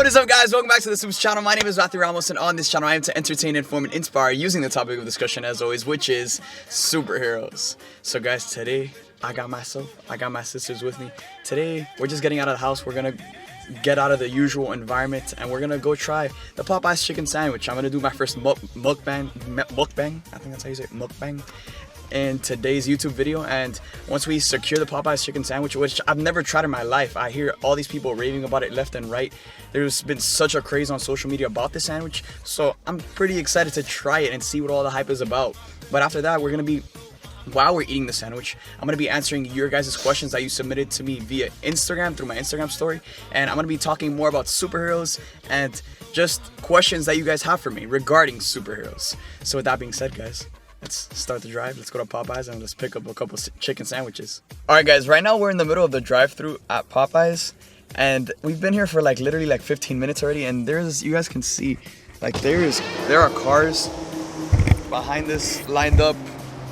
What is up, guys? Welcome back to the SUPES channel. My name is Matthew Ramos, and on this channel I am to entertain, inform, and inspire using the topic of discussion as always, which is superheroes. So guys, today I got my sisters with me. Today we're just getting out of the house. We're gonna get out of the usual environment and we're gonna go try the Popeyes chicken sandwich. I'm gonna do my first mukbang, I think that's how you say it, mukbang, in today's YouTube video. And once we secure the Popeyes chicken sandwich, which I've never tried in my life, I hear all these people raving about it left and right. There's been such a craze on social media about this sandwich, so I'm pretty excited to try it and see what all the hype is about. But after that, while we're eating the sandwich, I'm going to be answering your guys' questions that you submitted to me via Instagram through my Instagram story. And I'm going to be talking more about superheroes and just questions that you guys have for me regarding superheroes. So with that being said, guys, let's start the drive. Let's go to Popeyes and let's pick up a couple chicken sandwiches. Alright guys, right now we're in the middle of the drive-thru at Popeyes. And we've been here for literally 15 minutes already. And you guys can see, there are cars behind us lined up.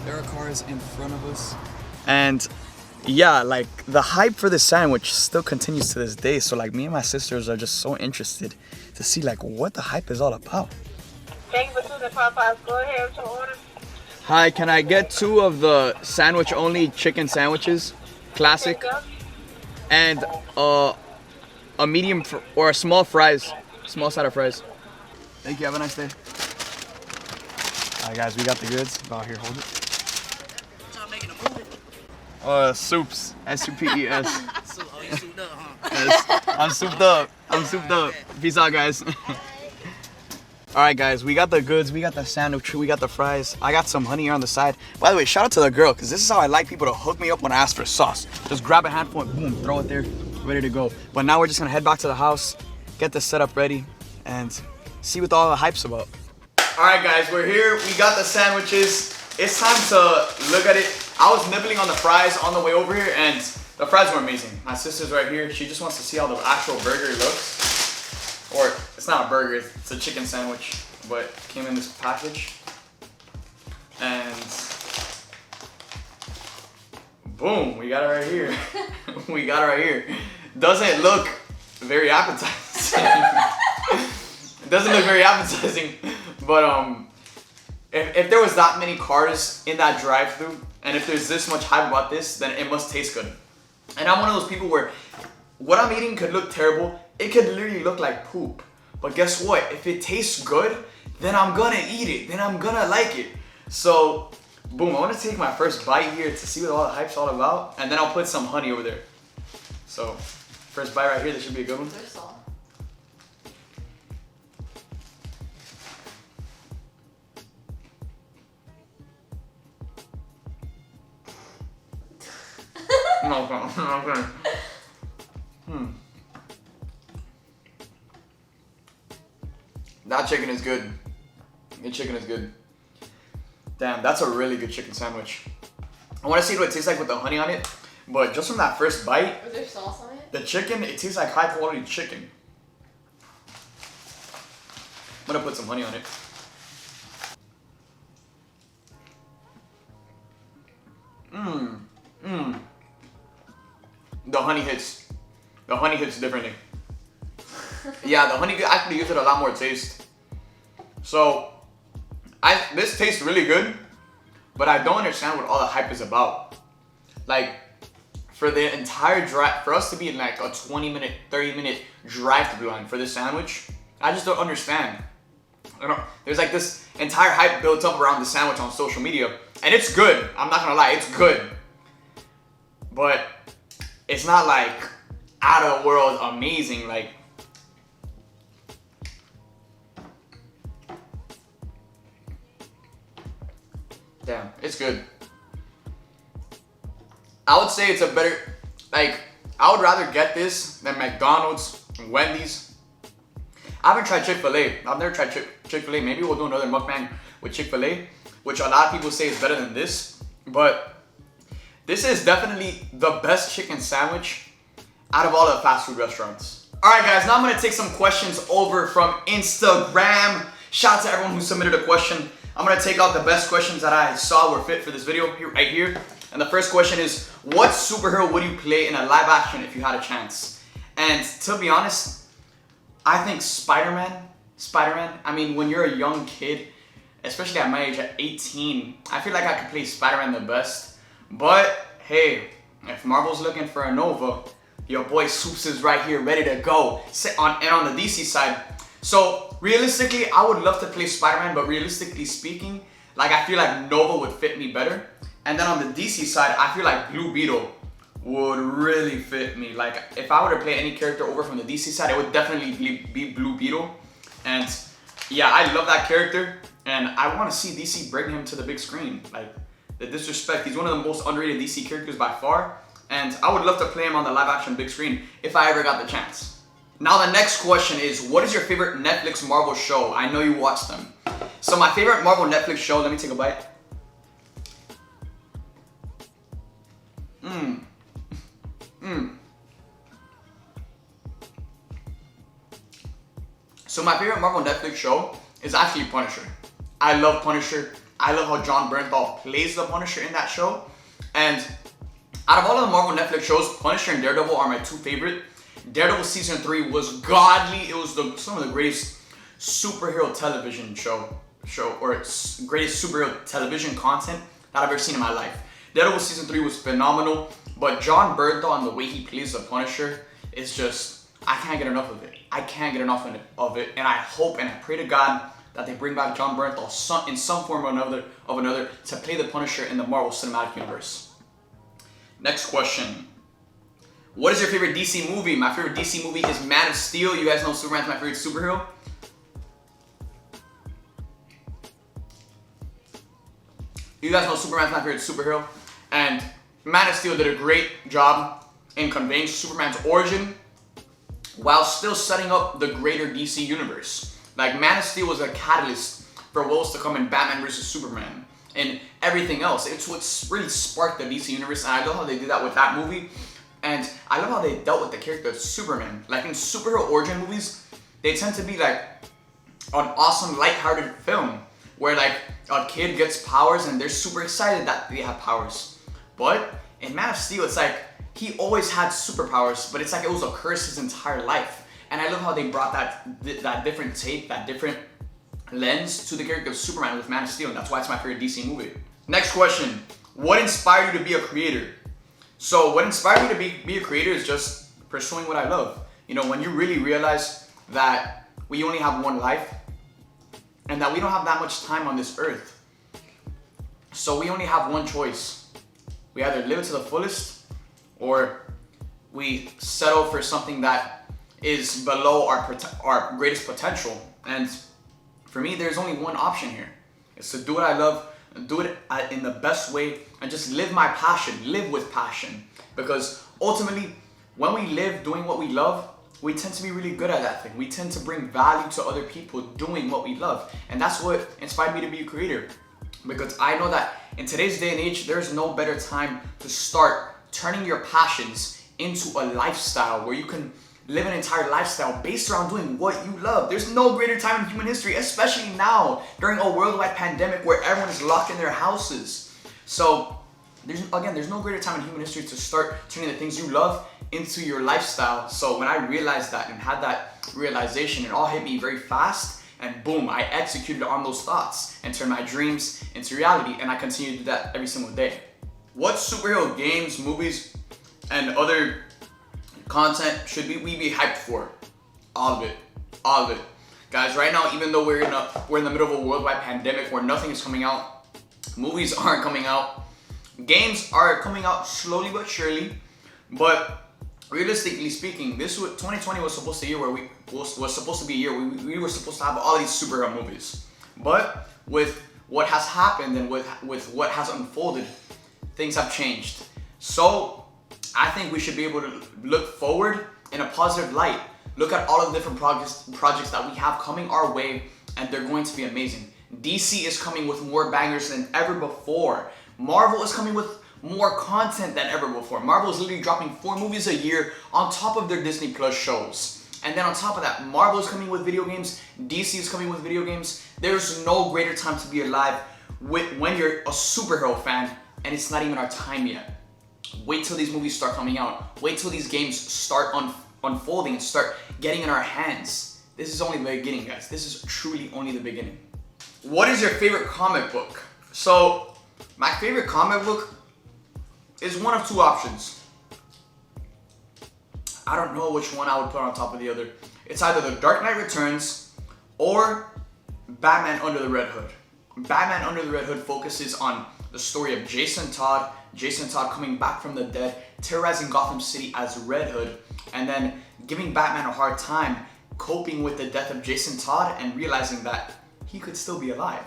There are cars in front of us. And yeah, the hype for this sandwich still continues to this day. So me and my sisters are just so interested to see what the hype is all about. Thank you for the Popeyes. Go ahead to order. Hi, can I get 2 of the sandwich only chicken sandwiches? Classic. And a medium or a small fries. Small side of fries. Thank you, have a nice day. Alright guys, we got the goods. About here, hold it. SUPES. S-U-P-E-S. Oh, you souped up, huh? Yes, I'm souped up. I'm souped up. Peace out, guys. Alright, guys, we got the goods. We got the sandwich. We got the fries. I got some honey here on the side. By the way, shout out to the girl, because this is how I like people to hook me up when I ask for sauce. Just grab a handful and boom, throw it there, ready to go. But now we're just going to head back to the house, get the setup ready, and see what all the hype's about. Alright, guys, we're here. We got the sandwiches. It's time to look at it. I was nibbling on the fries on the way over here, and the fries were amazing. My sister's right here. She just wants to see how the actual burger looks. Or, it's not a burger, it's a chicken sandwich, but it came in this package. And boom, we got it right here. We got it right here. Doesn't look very appetizing. It doesn't look very appetizing, but if there was that many cars in that drive-thru, and if there's this much hype about this, then it must taste good. And I'm one of those people where what I'm eating could look terrible. It could literally look like poop. But guess what? If it tastes good, then I'm gonna eat it. Then I'm gonna like it. So, boom, I want to take my first bite here to see what all the hype's all about. And then I'll put some honey over there. So, first bite right here, this should be a good one. There's salt. No, okay. That chicken is good. The chicken is good. Damn, that's a really good chicken sandwich. I want to see what it tastes like with the honey on it, but just from that first bite, Was there sauce on it? the chicken, it tastes like high quality chicken. I'm gonna put some honey on it. The honey hits. The honey hits differently. Yeah, the honey actually gives it a lot more taste. So, this tastes really good, but I don't understand what all the hype is about. For the entire drive, for us to be in a 20-minute, 30-minute drive-thru line for this sandwich, I just don't understand. There's this entire hype built up around the sandwich on social media, and it's good. I'm not gonna lie, it's good. But it's not out of the world amazing. Damn, it's good. I would say it's a better, I would rather get this than McDonald's and Wendy's. I haven't tried Chick-fil-A. I've never tried Chick-fil-A. Maybe we'll do another mukbang with Chick-fil-A, which a lot of people say is better than this. But this is definitely the best chicken sandwich out of all the fast food restaurants. Alright guys, now I'm going to take some questions over from Instagram. Shout out to everyone who submitted a question. I'm going to take out the best questions that I saw were fit for this video right here. And the first question is, what superhero would you play in a live action if you had a chance? And to be honest, I think Spiderman, I mean, when you're a young kid, especially at my age, at 18, I feel like I could play Spider-Man the best. But hey, if Marvel's looking for a Nova, your boy Supes is right here, ready to go. And on the DC side, so realistically, I would love to play Spider-Man, but realistically speaking, like I feel like Nova would fit me better. And then on the DC side, I feel like Blue Beetle would really fit me. Like if I were to play any character over from the DC side, it would definitely be Blue Beetle. And yeah, I love that character, and I want to see DC bring him to the big screen. Like the disrespect, he's one of the most underrated DC characters by far, and I would love to play him on the live action big screen if I ever got the chance. Now the next question is, what is your favorite Netflix Marvel show? I know you watch them. So my favorite Marvel Netflix show, let me take a bite. So my favorite Marvel Netflix show is actually Punisher. I love Punisher. I love how Jon Bernthal plays the Punisher in that show. And out of all of the Marvel Netflix shows, Punisher and Daredevil are my two favorite. Daredevil season 3 was godly. It was some of the greatest superhero television show or greatest superhero television content that I've ever seen in my life. Daredevil season 3 was phenomenal, but Jon Bernthal and the way he plays the Punisher is just, I can't get enough of it. I can't get enough of it, and I hope and I pray to God that they bring back Jon Bernthal in some form or another to play the Punisher in the Marvel Cinematic Universe. Next question. What is your favorite DC movie? My favorite DC movie is Man of Steel. You guys know Superman's my favorite superhero. You guys know Superman's my favorite superhero. And Man of Steel did a great job in conveying Superman's origin while still setting up the greater DC universe. Like Man of Steel was a catalyst for what was to come in Batman vs Superman and everything else. It's what really sparked the DC universe, and I love how they did that with that movie. And I love how they dealt with the character of Superman. Like in superhero origin movies, they tend to be like an awesome lighthearted film where like a kid gets powers and they're super excited that they have powers. But in Man of Steel, it's like he always had superpowers, but it's like it was a curse his entire life. And I love how they brought that different take, that different lens to the character of Superman with Man of Steel, and that's why it's my favorite DC movie. Next question. What inspired you to be a creator? So what inspired me to be a creator is just pursuing what I love. You know, when you really realize that we only have one life and that we don't have that much time on this earth. So we only have one choice. We either live it to the fullest or we settle for something that is below our greatest potential. And for me, there's only one option here. It's to do what I love, and do it in the best way, and just live my passion, live with passion. Because ultimately, when we live doing what we love, we tend to be really good at that thing. We tend to bring value to other people doing what we love. And that's what inspired me to be a creator. Because I know that in today's day and age, there's no better time to start turning your passions into a lifestyle where you can live an entire lifestyle based around doing what you love. There's no greater time in human history, especially now during a worldwide pandemic where everyone is locked in their houses. So there's no greater time in human history to start turning the things you love into your lifestyle. So when I realized that and had that realization, it all hit me very fast, and boom, I executed on those thoughts and turned my dreams into reality, and I continue to do that every single day. What superhero games, movies, and other content should we be hyped for? All of it. All of it. Guys, right now, even though we're in the middle of a worldwide pandemic where nothing is coming out, movies aren't coming out, games are coming out slowly but surely, but realistically speaking, 2020 was supposed to be a year where we were supposed to have all these superhero movies. But with what has happened and with what has unfolded, things have changed. So I think we should be able to look forward in a positive light. Look at all of the different projects that we have coming our way, and they're going to be amazing. DC is coming with more bangers than ever before. Marvel is coming with more content than ever before. Marvel is literally dropping 4 movies a year on top of their Disney Plus shows. And then on top of that, Marvel is coming with video games, DC is coming with video games. There's no greater time to be alive when you're a superhero fan, and it's not even our time yet. Wait till these movies start coming out. Wait till these games start unfolding and start getting in our hands. This is only the beginning, guys. This is truly only the beginning. What is your favorite comic book? So, my favorite comic book is one of two options. I don't know which one I would put on top of the other. It's either The Dark Knight Returns or Batman Under the Red Hood. Batman Under the Red Hood focuses on the story of Jason Todd coming back from the dead, terrorizing Gotham City as Red Hood, and then giving Batman a hard time, coping with the death of Jason Todd and realizing that he could still be alive.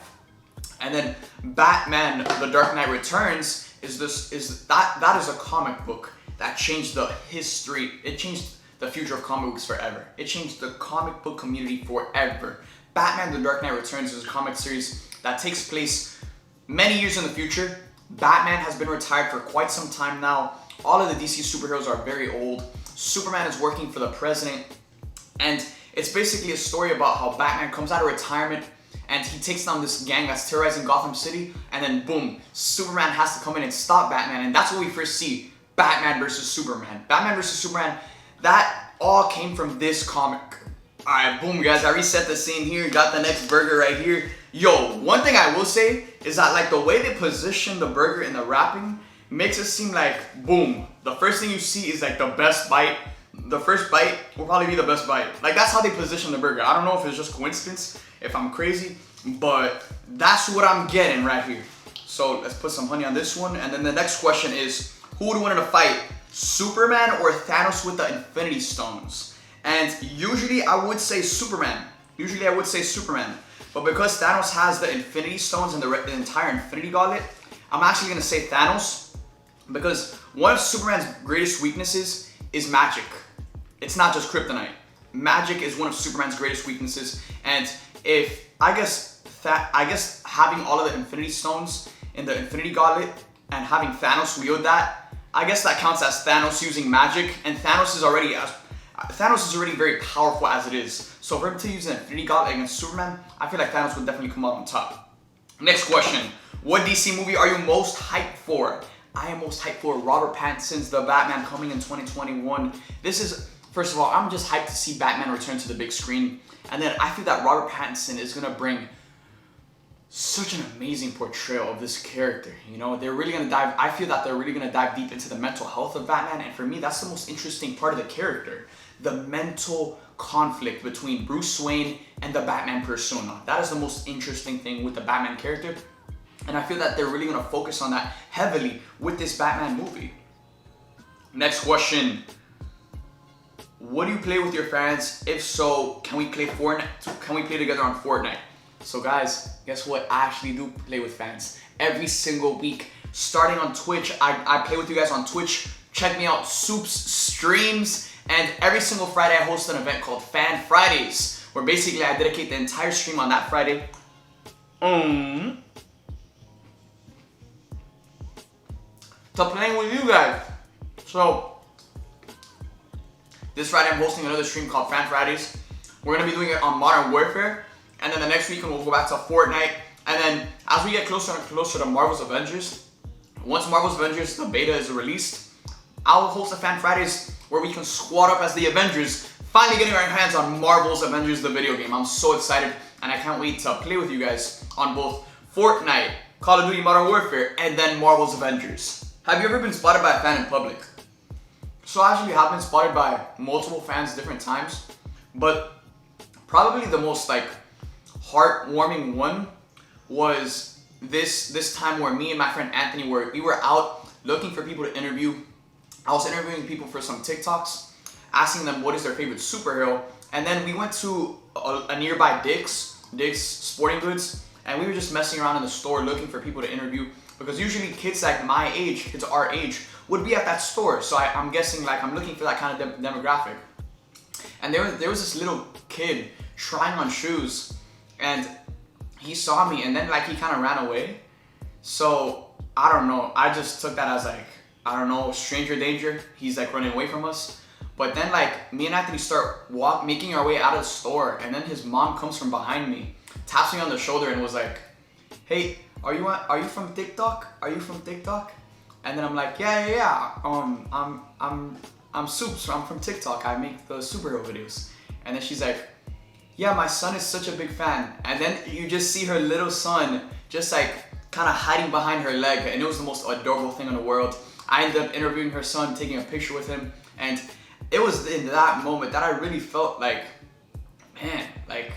And then Batman The Dark Knight Returns is a comic book that changed the history. It changed the future of comic books forever. It changed the comic book community forever. Batman The Dark Knight Returns is a comic series that takes place many years in the future. Batman has been retired for quite some time now. All of the DC superheroes are very old. Superman is working for the president. And it's basically a story about how Batman comes out of retirement and he takes down this gang that's terrorizing Gotham City. And then boom, Superman has to come in and stop Batman. And that's what we first see, Batman versus Superman. Batman versus Superman, that all came from this comic. Alright, boom guys, I reset the scene here, got the next burger right here. Yo, one thing I will say is that like the way they position the burger in the wrapping makes it seem like, boom, the first thing you see is like the best bite. The first bite will probably be the best bite. Like that's how they position the burger. I don't know if it's just coincidence, if I'm crazy, but that's what I'm getting right here. So let's put some honey on this one. And then the next question is, who would win in a fight? Superman or Thanos with the Infinity Stones? And usually I would say Superman. But because Thanos has the Infinity Stones and the entire Infinity Gauntlet, I'm actually going to say Thanos. Because one of Superman's greatest weaknesses is magic. It's not just kryptonite. Magic is one of Superman's greatest weaknesses. And if, I guess having all of the Infinity Stones in the Infinity Gauntlet and having Thanos wield that, I guess that counts as Thanos using magic. And Thanos is already very powerful as it is. So for him to use an Infinity Gauntlet against Superman, I feel like Thanos would definitely come out on top. Next question. What DC movie are you most hyped for? I am most hyped for Robert Pattinson's The Batman coming in 2021. This is, first of all, I'm just hyped to see Batman return to the big screen. And then I feel that Robert Pattinson is going to bring such an amazing portrayal of this character. You know, I feel that they're really going to dive deep into the mental health of Batman. And for me, that's the most interesting part of the character. The mental conflict between Bruce Wayne and the Batman persona. That is the most interesting thing with the Batman character. And I feel that they're really going to focus on that heavily with this Batman movie. Next question. What do you play with your fans? If so, can we play Fortnite? Can we play together on Fortnite? So guys, guess what? I actually do play with fans every single week. Starting on Twitch, I play with you guys on Twitch. Check me out, SUPESSTREAMS. And every single Friday I host an event called Fan Fridays, where basically I dedicate the entire stream on that Friday to playing with you guys. So this Friday I'm hosting another stream called Fan Fridays. We're going to be doing it on Modern Warfare. And then the next weekend we'll go back to Fortnite. And then as we get closer and closer to Marvel's Avengers, once Marvel's Avengers, the beta is released, I will host a Fan Fridays where we can squad up as the Avengers, finally getting our hands on Marvel's Avengers, the video game. I'm so excited and I can't wait to play with you guys on both Fortnite, Call of Duty Modern Warfare, and then Marvel's Avengers. Have you ever been spotted by a fan in public? So I actually have been spotted by multiple fans different times, but probably the most like heartwarming one was this time where me and my friend Anthony we were out looking for people to interview. I was interviewing people for some TikToks, asking them what is their favorite superhero, and then we went to a nearby Dick's Sporting Goods, and we were just messing around in the store looking for people to interview, because usually kids like my age, kids our age, would be at that store. So I'm guessing like I'm looking for that kind of demographic. And there was this little kid trying on shoes, and he saw me, and then like he kind of ran away. So I don't know, I just took that as like, I don't know, stranger danger. He's like running away from us. But then like me and Anthony start making our way out of the store, and then his mom comes from behind me, taps me on the shoulder and was like, "Hey, are you from TikTok? Are you from TikTok?" And then I'm like, yeah. I'm Supes. I'm from TikTok. I make the superhero videos. And then she's like, yeah, my son is such a big fan. And then you just see her little son just like kind of hiding behind her leg, and it was the most adorable thing in the world. I ended up interviewing her son, taking a picture with him, and it was in that moment that I really felt like, man, like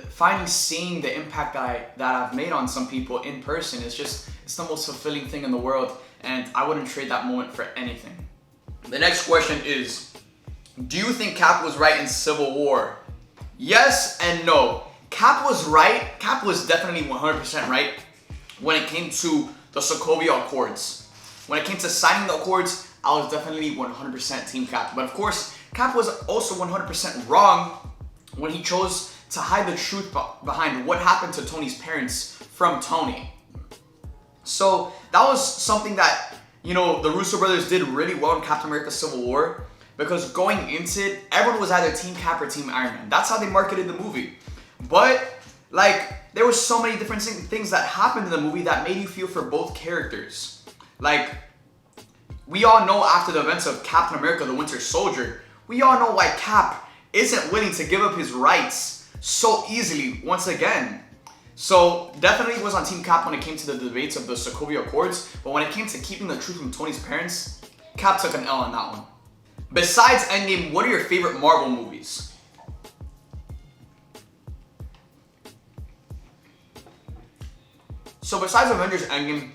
finally seeing the impact that I've made on some people in person is just, it's the most fulfilling thing in the world, and I wouldn't trade that moment for anything. The next question is, do you think Cap was right in Civil War? Yes and no. Cap was right. Cap was definitely 100% right when it came to the Sokovia Accords. When it came to signing the Accords, I was definitely 100% Team Cap. But of course, Cap was also 100% wrong when he chose to hide the truth behind what happened to Tony's parents from Tony. So that was something that, you know, the Russo brothers did really well in Captain America Civil War, because going into it, everyone was either Team Cap or Team Iron Man. That's how they marketed the movie. But, like, there were so many different things that happened in the movie that made you feel for both characters. Like, we all know after the events of Captain America the Winter Soldier, we all know why Cap isn't willing to give up his rights so easily once again. So, definitely was on Team Cap when it came to the debates of the Sokovia Accords, but when it came to keeping the truth from Tony's parents, Cap took an L on that one. Besides Endgame, what are your favorite Marvel movies? So besides Avengers Endgame,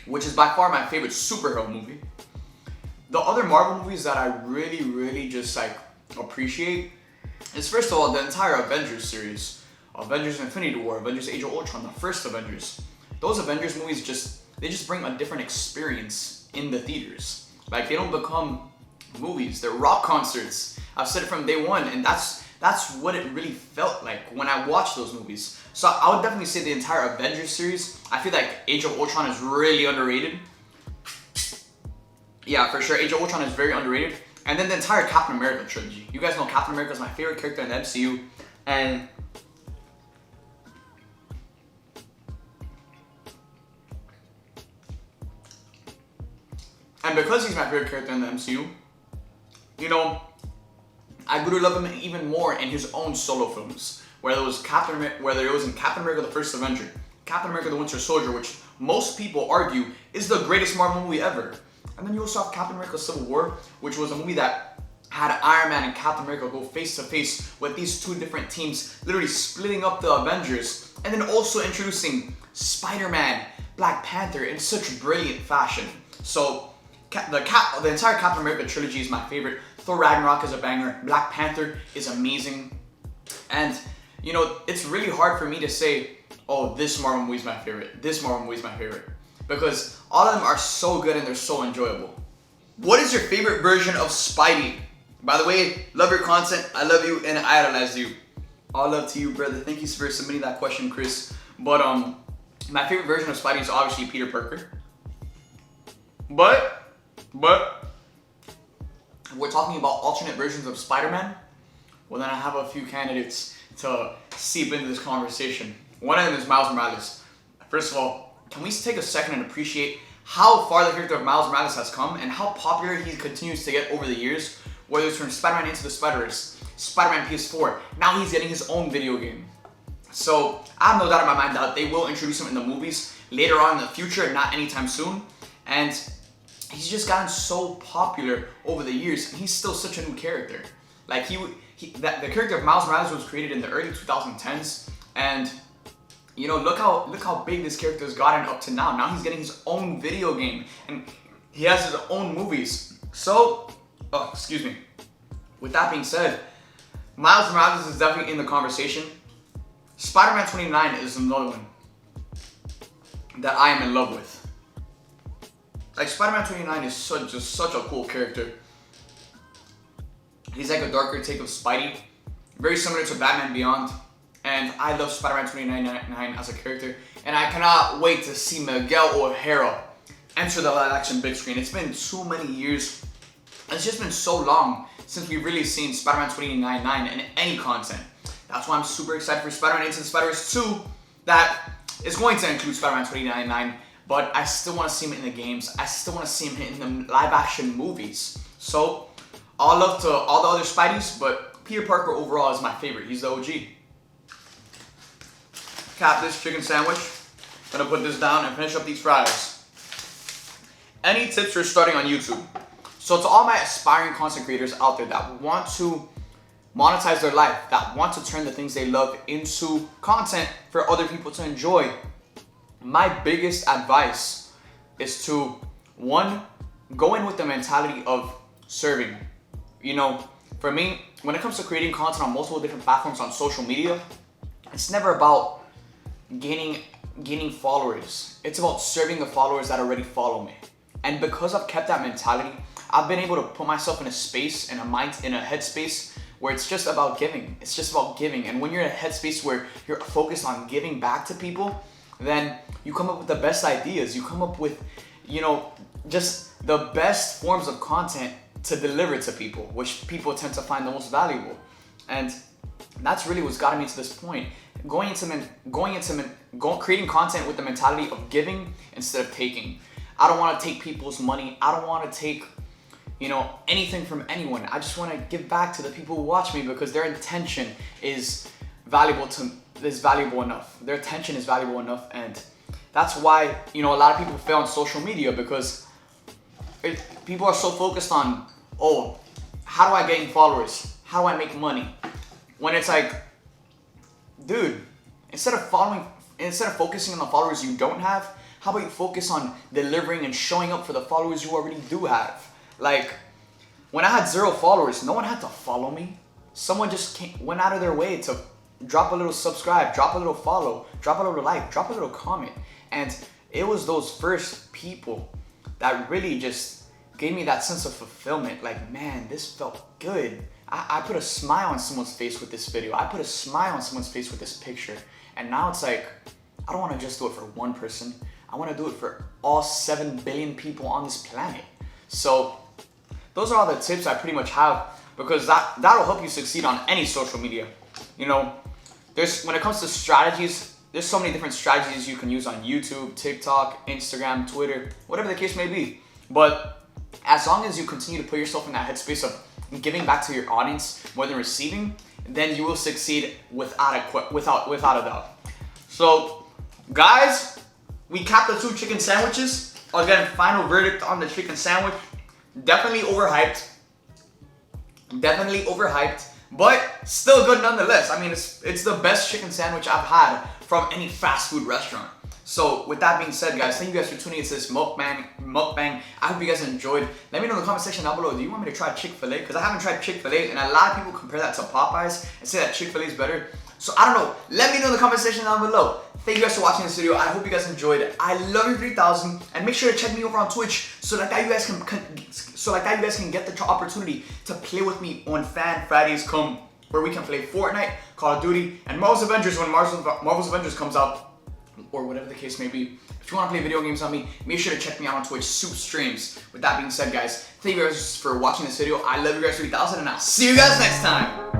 which is by far my favorite superhero movie, the other Marvel movies that I really just like appreciate is, first of all, the entire Avengers series. Avengers Infinity War, Avengers Age of Ultron, the first Avengers. Those Avengers movies they just bring a different experience in the theaters. Like, they don't become movies, they're rock concerts. I've said it from day one, and that's what it really felt like when I watched those movies. So I would definitely say the entire Avengers series. I feel like Age of Ultron is really underrated. Yeah, for sure, Age of Ultron is very underrated. And then the entire Captain America trilogy. You guys know Captain America is my favorite character in the MCU, and because he's my favorite character in the MCU, you know, I grew to love him even more in his own solo films. Whether it was in Captain America the First Avenger, Captain America the Winter Soldier, which most people argue is the greatest Marvel movie ever. And then you also have Captain America Civil War, which was a movie that had Iron Man and Captain America go face to face with these two different teams, literally splitting up the Avengers, and then also introducing Spiderman, Black Panther in such brilliant fashion. So the entire Captain America trilogy is my favorite. Thor Ragnarok is a banger. Black Panther is amazing. And, you know, it's really hard for me to say, oh, this Marvel movie is my favorite, this Marvel movie is my favorite, because all of them are so good and they're so enjoyable. What is your favorite version of Spidey? By the way, love your content, I love you, and I idolize you. All love to you, brother. Thank you for submitting that question, Chris. But my favorite version of Spidey is obviously Peter Parker. But we're talking about alternate versions of Spider-Man. Well, then I have a few candidates to seep into this conversation. One of them is Miles Morales. First of all, can we take a second and appreciate how far the character of Miles Morales has come and how popular he continues to get over the years, whether it's from Spider-Man Into the Spider-Verse, Spider-Man PS4, now he's getting his own video game. So I have no doubt in my mind that they will introduce him in the movies later on in the future, not anytime soon. And he's just gotten so popular over the years, and he's still such a new character. Like the character of Miles Morales was created in the early 2010s, and you know, look how big this character has gotten up to now. Now he's getting his own video game, and he has his own movies. So, excuse me. With that being said, Miles Morales is definitely in the conversation. Spider-Man 29 is another one that I am in love with. Like, Spider-Man 29 is such a cool character. He's like a darker take of Spidey, very similar to Batman Beyond. And I love Spider-Man 29 as a character, and I cannot wait to see Miguel O'Hara enter the live-action big screen. It's been too many years. It's just been so long since we've really seen Spider-Man 2099 in any content. That's why I'm super excited for Spider-Man Into the Spider-Verse 2 that is going to include Spider-Man 2099, but I still want to see him in the games. I still want to see him in the live-action movies. So, all love to all the other Spideys, but Peter Parker overall is my favorite. He's the OG. Cap this chicken sandwich. Gonna put this down and finish up these fries. Any tips for starting on YouTube? So to all my aspiring content creators out there that want to monetize their life, that want to turn the things they love into content for other people to enjoy, my biggest advice is to, one, go in with the mentality of serving. You know, for me, when it comes to creating content on multiple different platforms on social media, it's never about gaining followers. It's about serving the followers that already follow me. And because I've kept that mentality, I've been able to put myself in a space, in a headspace where it's just about giving. It's just about giving. And when you're in a headspace where you're focused on giving back to people, then you come up with the best ideas. You come up with, you know, just the best forms of content to deliver to people, which people tend to find the most valuable. And that's really what's gotten me to this point. Creating content with the mentality of giving instead of taking. I don't want to take people's money. I don't want to take, you know, anything from anyone. I just want to give back to the people who watch me because their intention is valuable enough. Their attention is valuable enough, and that's why, you know, a lot of people fail on social media because people are so focused on, oh, how do I gain followers? How do I make money? When it's like, dude, instead of focusing on the followers you don't have, how about you focus on delivering and showing up for the followers you already do have? Like, when I had 0 followers, no one had to follow me. Someone just went out of their way to drop a little subscribe, drop a little follow, drop a little like, drop a little comment. And it was those first people that really just gave me that sense of fulfillment. Like, man, this felt good. I put a smile on someone's face with this video. I put a smile on someone's face with this picture. And now it's like, I don't want to just do it for one person. I want to do it for all 7 billion people on this planet. So those are all the tips I pretty much have, because that'll help you succeed on any social media. You know, when it comes to strategies, there's so many different strategies you can use on YouTube, TikTok, Instagram, Twitter, whatever the case may be. But as long as you continue to put yourself in that headspace of giving back to your audience more than receiving, then you will succeed without a doubt. So, guys, we capped the 2 chicken sandwiches. Again, final verdict on the chicken sandwich. Definitely overhyped. But still good nonetheless. I mean, it's the best chicken sandwich I've had from any fast food restaurant. So with that being said, guys, thank you guys for tuning into this mukbang. I hope you guys enjoyed. Let me know in the comment section down below, do you want me to try Chick-fil-A? Because I haven't tried Chick-fil-A, and a lot of people compare that to Popeyes and say that Chick-fil-A is better. So I don't know. Let me know in the comment section down below. Thank you guys for watching this video. I hope you guys enjoyed it. I love you 3000, and make sure to check me over on Twitch so like that you guys can get the opportunity to play with me on Fan Fridays where we can play Fortnite, Call of Duty, and Marvel's Avengers when Marvel's Avengers comes out, or whatever the case may be. If you want to play video games on me, make sure to check me out on Twitch, SUPESSTREAMS. With that being said, guys, thank you guys for watching this video. I love you guys 3000, and I'll see you guys next time.